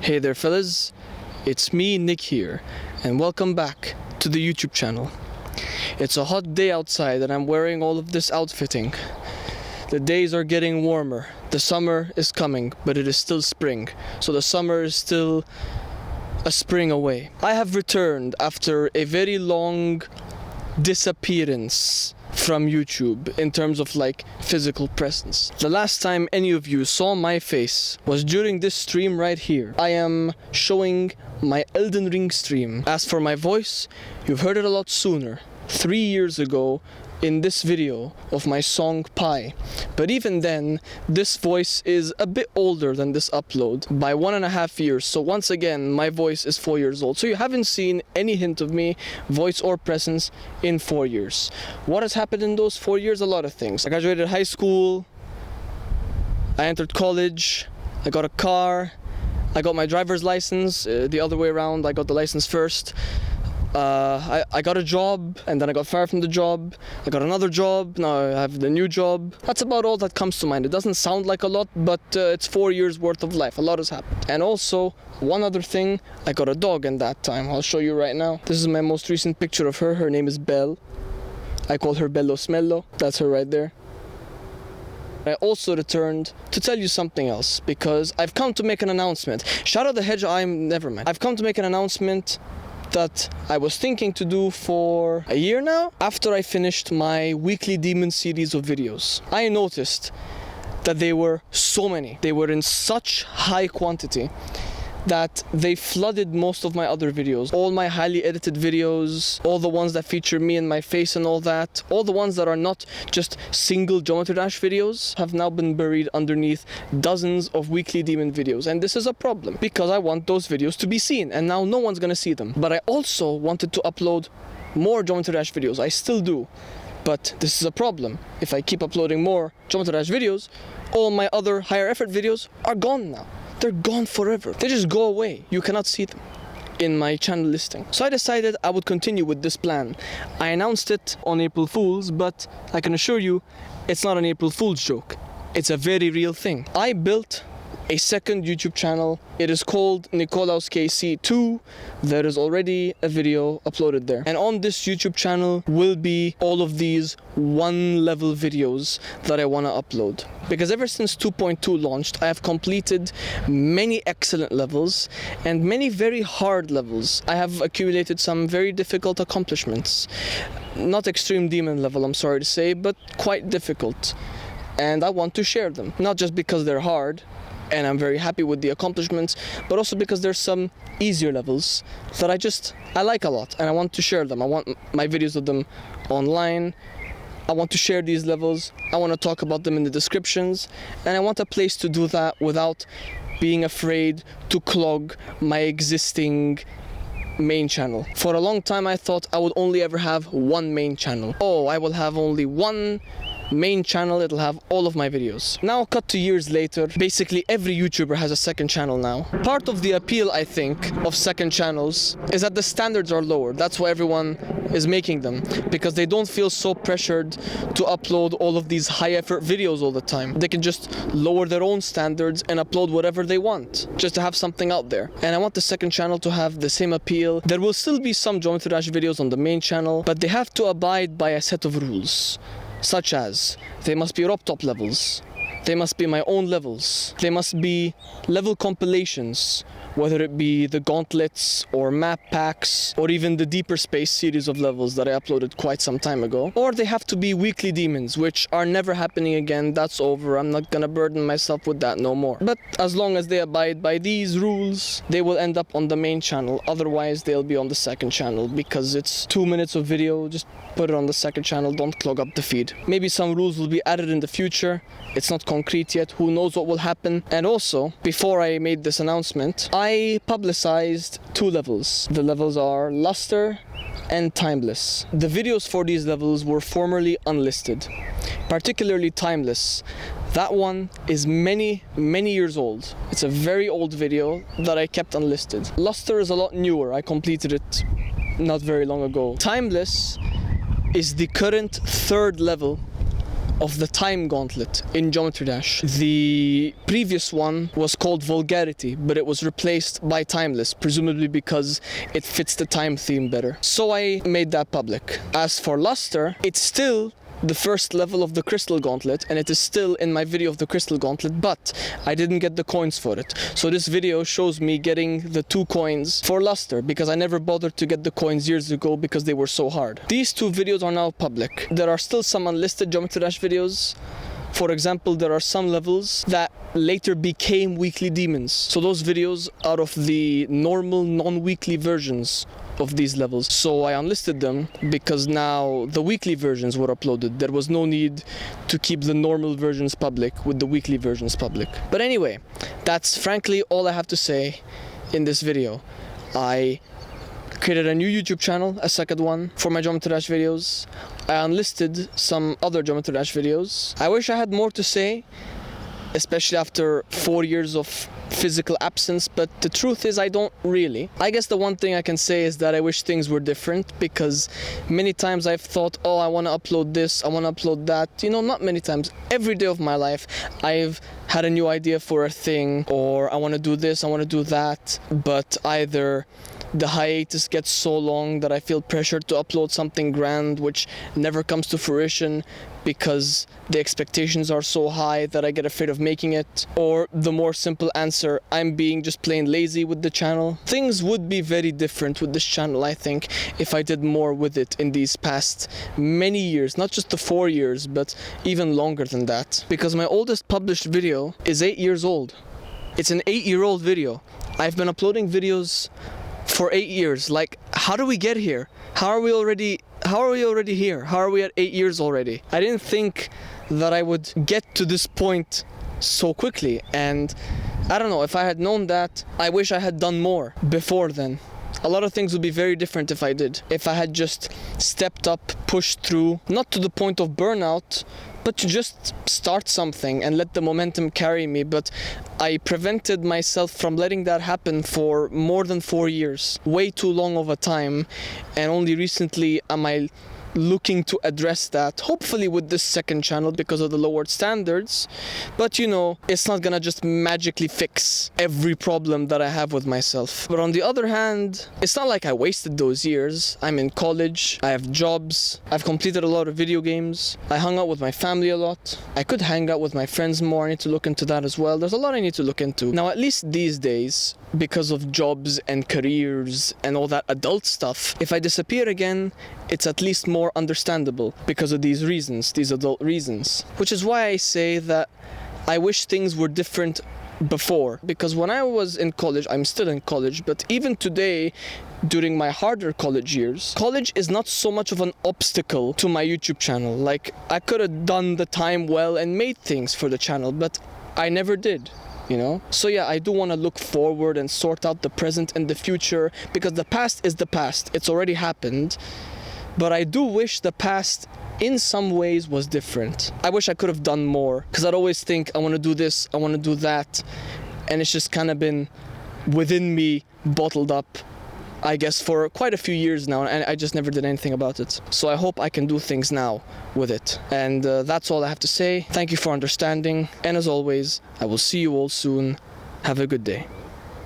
Hey there fellas, it's me Nick here, and welcome back to the YouTube channel. It's a hot day outside and I'm wearing all of this outfitting. The days are getting warmer, the summer is coming, but it is still spring, so the summer is still a spring away. I have returned after a very long disappearance from YouTube in terms of physical presence. The last time any of you saw my face was during this stream right here. I am showing my Elden Ring stream. As for my voice, you've heard it a lot sooner, 3 years ago in this video of my song Pie. But even then, this voice is a bit older than this upload by 1.5 years. So once again, my voice is 4 years old. So you haven't seen any hint of me, voice or presence, in 4 years. What has happened in those 4 years? A lot of things. I graduated high school, I entered college, I got a car, I got my driver's license, the other way around, I got the license first. I got a job, and then I got fired from the job. I got another job, now I have the new job. That's about all that comes to mind. It doesn't sound like a lot, but it's 4 years worth of life. A lot has happened. And also, one other thing, I got a dog in that time. I'll show you right now. This is my most recent picture of her. Her name is Belle. I call her Bello Smello. That's her right there. I also returned to tell you something else, because I've come to make an announcement. Shout out the hedge, never mind. I've come to make an announcement that I was thinking to do for a year now. After I finished my weekly demon series of videos, I noticed that they were so many. They were in such high quantity that they flooded most of my other videos. All my highly edited videos, all the ones that feature me and my face and all that, all the ones that are not just single Geometry Dash videos have now been buried underneath dozens of weekly demon videos. And this is a problem, because I want those videos to be seen, and now no one's gonna see them. But I also wanted to upload more Geometry Dash videos. I still do. But this is a problem. If I keep uploading more Geometry Dash videos, all my other higher effort videos are gone now. They're gone forever. They just go away. You cannot see them in my channel listing. So I decided I would continue with this plan. I announced it on April Fool's, but I can assure you it's not an April Fool's joke. It's a very real thing. I built a second YouTube channel. It is called NikolaosKC 2. There is already a video uploaded there. And on this YouTube channel will be all of these one-level videos that I want to upload. Because ever since 2.2 launched, I have completed many excellent levels and many very hard levels. I have accumulated some very difficult accomplishments. Not extreme demon level, I'm sorry to say, but quite difficult. And I want to share them. Not just because they're hard, and I'm very happy with the accomplishments, but also because there's some easier levels that I like a lot, and I want to share them. I want my videos of them online. I want to share these levels. I want to talk about them in the descriptions, and I want a place to do that without being afraid to clog my existing main channel. For a long time I thought I would only ever have one main channel. Oh, I will have only one main channel, it'll have all of my videos. Now cut to years later, basically every YouTuber has a second channel now. Part of the appeal, I think, of second channels is that the standards are lower. That's why everyone is making them, because they don't feel so pressured to upload all of these high effort videos all the time. They can just lower their own standards and upload whatever they want, just to have something out there. And I want the second channel to have the same appeal. There will still be some Geometry Dash videos on the main channel, but they have to abide by a set of rules. Such as, they must be ROP top levels, they must be my own levels, they must be level compilations, whether it be the gauntlets or map packs or even the Deeper Space series of levels that I uploaded quite some time ago. Or they have to be weekly demons, which are never happening again. That's over. I'm not gonna burden myself with that no more. But as long as they abide by these rules, they will end up on the main channel. Otherwise, they'll be on the second channel, because it's 2 minutes of video. Just put it on the second channel, don't clog up the feed. Maybe some rules will be added in the future. It's not concrete yet. Who knows what will happen? And also, before I made this announcement, I publicized 2 levels. The levels are Luster and Timeless. The videos for these levels were formerly unlisted, particularly Timeless. That one is many years old. It's a very old video that I kept unlisted. Luster is a lot newer. I completed it not very long ago. Timeless is the current 3rd level of the time gauntlet in Geometry Dash. The previous one was called Vulgarity, but it was replaced by Timeless, presumably because it fits the time theme better. So I made that public. As for Luster, it's still the first level of the Crystal Gauntlet, and it is still in my video of the Crystal Gauntlet, but I didn't get the coins for it. So this video shows me getting the 2 coins for Luster, because I never bothered to get the coins years ago because they were so hard. These 2 videos are now public. There are still some unlisted Geometry Dash videos. For example, there are some levels that later became weekly demons. So those videos are of the normal, non-weekly versions of these levels. So I unlisted them because now the weekly versions were uploaded. There was no need to keep the normal versions public with the weekly versions public. But anyway, that's frankly all I have to say in this video. I created a new YouTube channel, a second one, for my Geometry Dash videos. I unlisted some other Geometry Dash videos. I wish I had more to say, especially after 4 years of physical absence, but the truth is I don't really. I guess the one thing I can say is that I wish things were different, because many times I've thought, oh, I want to upload this, I want to upload that. You know, not many times. Every day of my life I've had a new idea for a thing, or I want to do this, I want to do that, but either the hiatus gets so long that I feel pressured to upload something grand which never comes to fruition because the expectations are so high that I get afraid of making it, or the more simple answer, I'm being just plain lazy with the channel. Things would be very different with this channel, I think, if I did more with it in these past many years, not just the 4 years, but even longer than that. Because my oldest published video is 8 years old. It's an 8-year-old video. I've been uploading videos for 8 years. Like, how do we get here? How are we already here? How are we at 8 years already? I didn't think that I would get to this point so quickly, and I don't know, if I had known that, I wish I had done more before then. A lot of things would be very different if I did. If I had just stepped up, pushed through, not to the point of burnout, but to just start something and let the momentum carry me. But I prevented myself from letting that happen for more than 4 years. Way too long of a time, and only recently am I looking to address that, hopefully with this second channel because of the lowered standards. But you know, it's not gonna just magically fix every problem that I have with myself. But on the other hand, it's not like I wasted those years. I'm in college, I have jobs, I've completed a lot of video games, I hung out with my family a lot. I could hang out with my friends more. I need to look into that as well. There's a lot I need to look into. Now, at least these days, because of jobs and careers and all that adult stuff, if I disappear again, it's at least more understandable because of these reasons, these adult reasons. Which is why I say that I wish things were different before. Because when I was in college, I'm still in college, but even today, during my harder college years, college is not so much of an obstacle to my YouTube channel. Like, I could have done the time well and made things for the channel, but I never did. You know? So yeah, I do want to look forward and sort out the present and the future, because the past is the past. It's already happened. But I do wish the past in some ways was different. I wish I could have done more, because I'd always think, I want to do this, I want to do that, and it's just kind of been within me, bottled up, I guess, for quite a few years now, and I just never did anything about it. So I hope I can do things now with it. And that's all I have to say. Thank you for understanding, and as always, I will see you all soon. Have a good day.